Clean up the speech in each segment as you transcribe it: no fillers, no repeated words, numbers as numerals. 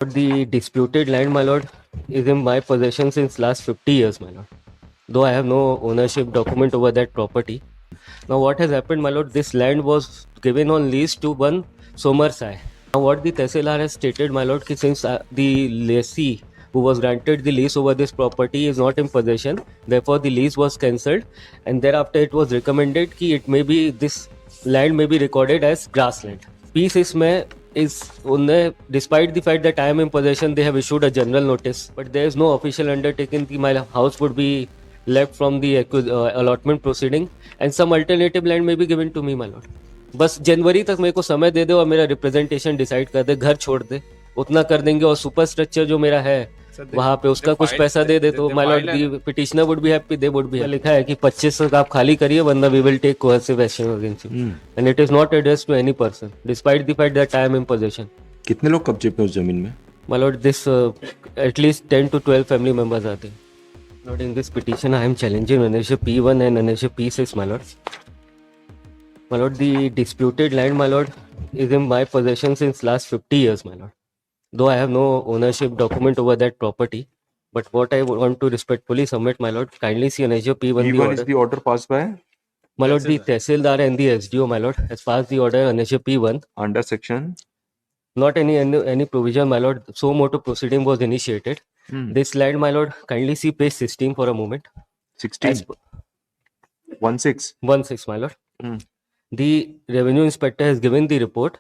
The disputed land, my lord, is in my possession since last 50 years, my lord. Though I have no ownership document over that property. Now, what has happened, my lord? This land was given on lease to one Somar Sai. Now, what the Tehsildar has stated, my lord, since the lessee who was granted the lease over this property is not in possession, therefore the lease was cancelled, and thereafter it was recommended that it may be this land may be recorded as grassland. Piece is despite the fact that I am in possession, they have issued a general notice, but there is no official undertaking that my house would be left from the allotment proceeding, and some alternative land may be given to me, my lord. बस जनवरी तक मेरे को समय दे दे और मेरा representation decide कर दे, घर छोड़ दे, उतना कर देंगे, और सुपर स्ट्रक्चर जो मेरा है वहां पे उसका कुछ पैसा दे दे तो my lord the petitioner would be happy, they would be. लिखा है कि 25 तक आप खाली करिए वरना we will take coercive action against you, and it is not addressed to any person despite the fact that I am in position. कितने लोग कब्जे पे उस जमीन में? My lord this at least 10 to 12 family members आते हैं। Lord, in this petition, I am challenging Annexure P1 and Annexure P6, my lord. My lord, the disputed land, my lord, is in my possession since last 50 years, my lord. Though I have no ownership document over that property, but what I want to respectfully submit, my lord, kindly see Annexure P1. P1 is the order passed by? My lord, the Tehsildar and the SDO, my lord, has passed the order Annexure P1. Under section? Not any provision, my lord. So motu proceeding was initiated. This land, my lord, kindly see page 16 for a moment. 16? 16, my lord. The revenue inspector has given the report.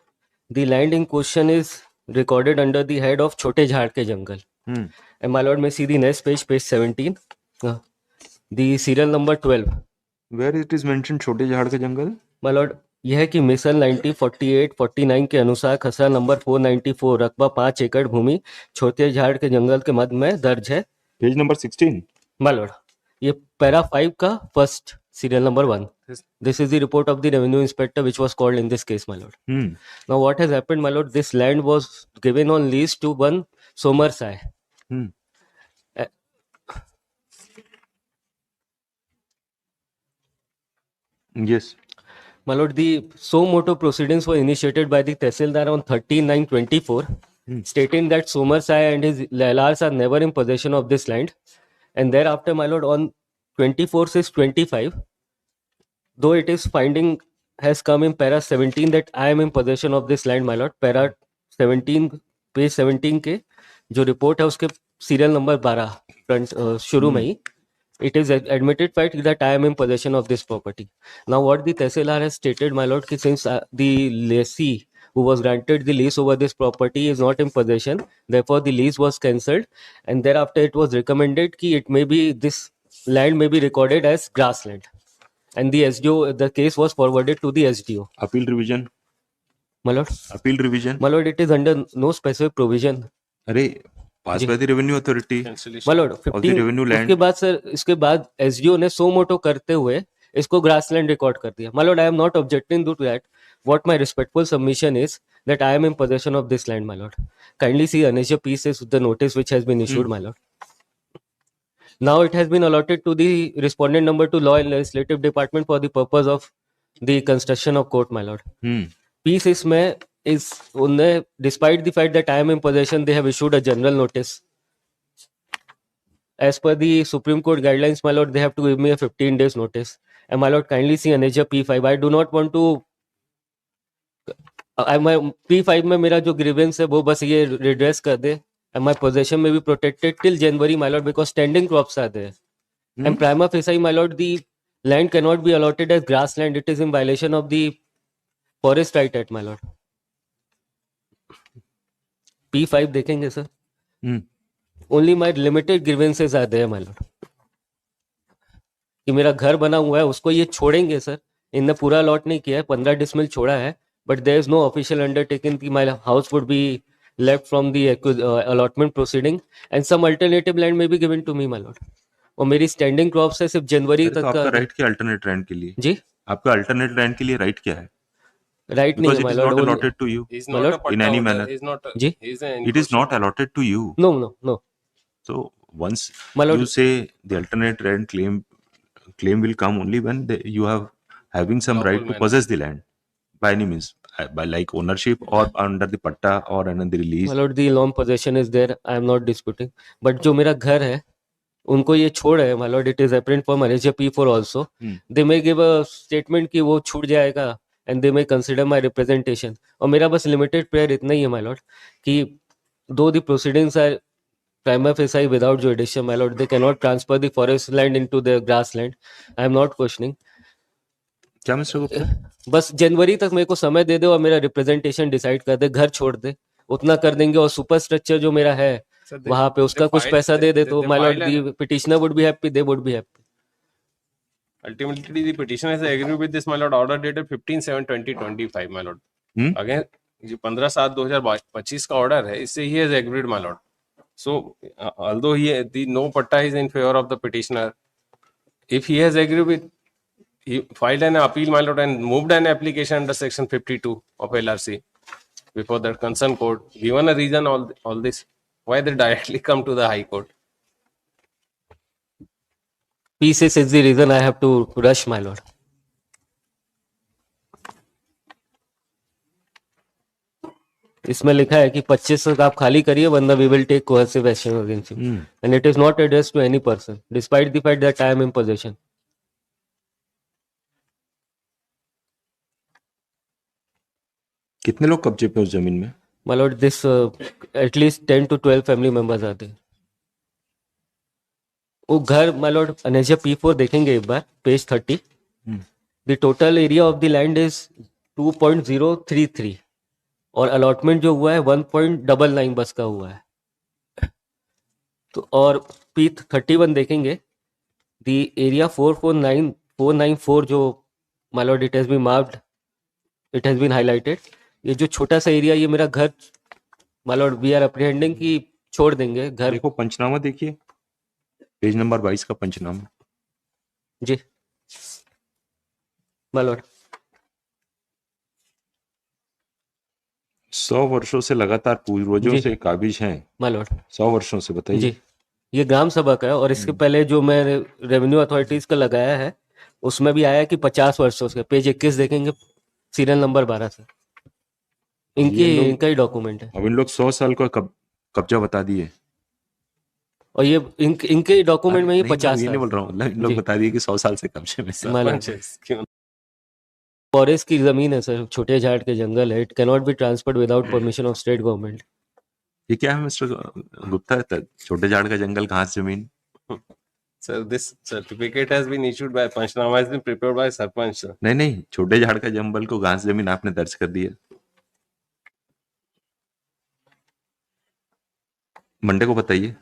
The land in question is recorded under the head of Chote Jhad Ke Jangal. And my lord, may see the next page, page 17. The serial number 12. Where it is mentioned Chote Jhad Ke Jangal? My lord, यह है कि मिसल 1948-49 के अनुसार खसरा number 494 रकबा 5 एकड़ भूमि छोटे झाड़ के जंगल के मध्य में दर्ज है। Page number 16। माय लॉर्ड, ये पैरा 5 का first serial number 1. This is the report of the revenue inspector which was called in this case, my lord. Now what has happened, my lord? This land was given on lease to one Somar Sai. Yes. My lord, the so motu proceedings were initiated by the Tehsildar on 13/9/24, stating that Somar Sai and his Lailars are never in possession of this land. And thereafter, my lord, on 24/6/25, though it is finding has come in para 17 that I am in possession of this land, my lord, para 17 page 17 के जो report है उसके serial number 12 front शुरू में ही it is admitted fact that I am in possession of this property. Now what the Tehsildar has stated, my lord, since the lessee who was granted the lease over this property is not in possession, therefore the lease was cancelled, and thereafter it was recommended that it may be this land may be recorded as grassland, and the SDO, the case was forwarded to the SDO. Appeal revision? My lord, appeal revision? My lord, it is under no specific provision. अरे pass by the revenue authority, My lord, 15 revenue land. उसके बाद sir, इसके बाद SDO ने सो मोटो करते हुए इसको grassland record कर दिया। My lord, I am not objecting to that. What my respectful submission is that I am in possession of this land, my lord. Kindly see Annexure P6 with the notice which has been issued, my lord. Now it has been allotted to the respondent number 2 Law and Legislative Department for the purpose of the construction of court, my lord. P6 में is despite the fact that I am in possession, they have issued a general notice. As per the Supreme Court guidelines, my lord, they have to give me a 15 days notice. And my lord, kindly see Annexure P5. I do not want to P5 में मेरा जो grievance है वो बस ये redress कर दे, and my possession may be protected till January, my lord, because standing crops are there. And prima facie, my lord, the land cannot be allotted as grassland. It is in violation of the Forest Right Act, my lord. P5 देखेंगे sir. Only my limited grievances are there, my lord. कि मेरा घर बना हुआ है उसको ये छोड़ेंगे सर, इनने पूरा लॉट नहीं किया है, 15 डिसमिल छोड़ा है, but there is no official undertaking कि my house would be left from the allotment proceeding, and some alternative land may be given to me, my lord. और मेरी स्टैंडिंग क्रॉप्स है सिर्फ जनवरी तक का। आपका राइट क्या अल्टरनेट लैंड के लिए? जी, आपका अल्टरनेट लैंड के लिए राइट क्या है? राइट नहीं है, my lord. Not allotted to you, my lord, in any manner. Ji, It is not allotted to you. No. So once My lord, you say the alternate land claim will come only when you have having some right to possess the land. by any means, by like ownership or under the patta or under the release. My lord, the long possession is there. I am not disputing. But जो मेरा घर है, उनको ये छोड़ है, my lord, it is apparent for manager P4 also. They may give a statement कि वो छूट जाएगा and they may consider my representation. और मेरा बस limited prayer इतना ही है, my lord, कि though the proceedings are prima facie without jurisdiction, my lord, they cannot transfer the forest land into the grassland. I am not questioning. क्या mister Gupta? बस जनवरी तक मेरे को समय दे दे और मेरा रिप्रेजेंटेशन डिसाइड कर दे, घर छोड़ दे, उतना कर देंगे। और सुपर स्ट्रक्चर जो मेरा है वहां पे उसका कुछ पैसा दे दे तो my lord the petitioner would be happy, they would be happy. Ultimately, the petitioner has agreed with this, my lord. Order dated 15/7/2025, my lord. Again, जो 15/7/2025 का ऑर्डर है, इससे he has agreed, my lord. So, although the no patta is in favor of the petitioner, if he has agreed with, he filed an appeal, my lord, and moved an application under section 52 of LRC before that concerned court, given a reason all this, why they directly come to the High Court? P6 is the reason I have to rush, my lord. इसमें लिखा है कि 25 तक आप खाली करिए वरना we will take coercive action against you. And it is not addressed to any person, despite the fact that I am in possession. कितने लोग कब्जे पे उस जमीन में? My lord, this at least 10 to 12 family members are there. वो घर my lord Aneja P4 देखेंगे एक बार, page 30. The total area of the land is 2.033 और अलॉटमेंट जो हुआ है 1.99 बस का हुआ है। तो और P31 देखेंगे, the area 494 जो my lord it has been marked, it has been highlighted. ये जो छोटा सा एरिया, ये मेरा घर my lord we are apprehending कि छोड़ देंगे घर। देखो पंचनामा देखिए, पेज नंबर 22 का पंचनामा। जी my lord। 100 वर्षों से लगातार पूर्वजों जी। से काबिज हैं। my lord 100 वर्षों से, बताइए। जी, ये ग्राम सभा का है और इसके पहले जो मैं रेवेन्यू अथॉरिटीज का लगाया है उसमें भी आया कि 50 वर्षों से। पेज 21 देखेंगे, सीरियल नंबर 12 से इनका ही डॉक्यूमेंट है। अब इन लोग 100 साल का कब्जा बता दिए और ये इनके डॉक्यूमेंट में ये 50 ये नहीं बोल रहा हूँ, इन लोग बता दिए कि 100 साल से कब्जे में है। फॉरेस्ट की जमीन है सर, छोटे झाड़ के जंगल है, it cannot be transferred without permission of state government. ये क्या है मिस्टर गुप्ता? छोटे झाड़ का जंगल, घास जमीन? Sir, this certificate has been issued by Panchnama, has been prepared by Sarpanch, sir. नहीं, छोटे झाड़ का जंगल को घास जमीन आपने दर्ज कर दिया। मंडे को बताइए।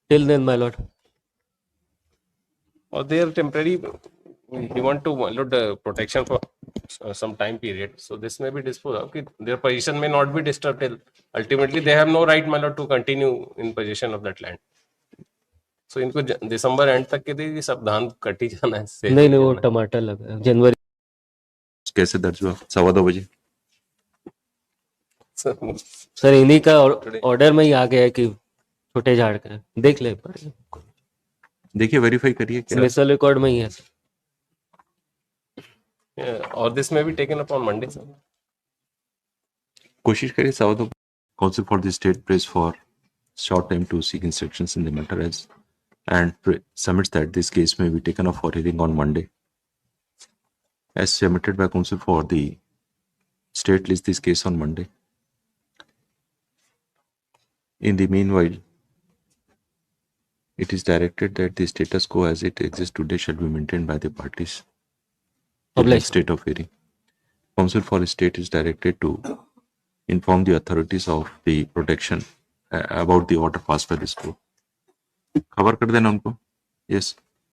Till then my lord. Or they are temporary, you want to load protection for some time period. So this may be disposed of. Okay, their position may not be disturbed till ultimately they have no right, my lord, to continue in possession of that land. So इनको दिसंबर and तक के लिए सब धान कटी जाना है। नहीं वो टमाटर लगा है जनवरी। कैसे दर्ज हुआ? 2:15 बजे। सर इन्हीं का ऑर्डर में ही आ गया है कि छोटे झाड़ का है, देख ले देखिए, वेरीफाई करिए क्या मिसल रिकॉर्ड में ही है सर। और दिस में भी taken up on Monday sir. कोशिश करिए 2:15। Council for the state press for short time to seek instructions in the matter as and submits that this case may be taken up for hearing on Monday. As submitted by counsel for the state, list this case on Monday. In the meanwhile, it is directed that the status quo as it exists today shall be maintained by the parties in the state of hearing. Counsel for the state is directed to inform the authorities of the protection about the order passed by this court. खबर कर देना उनको। Yes.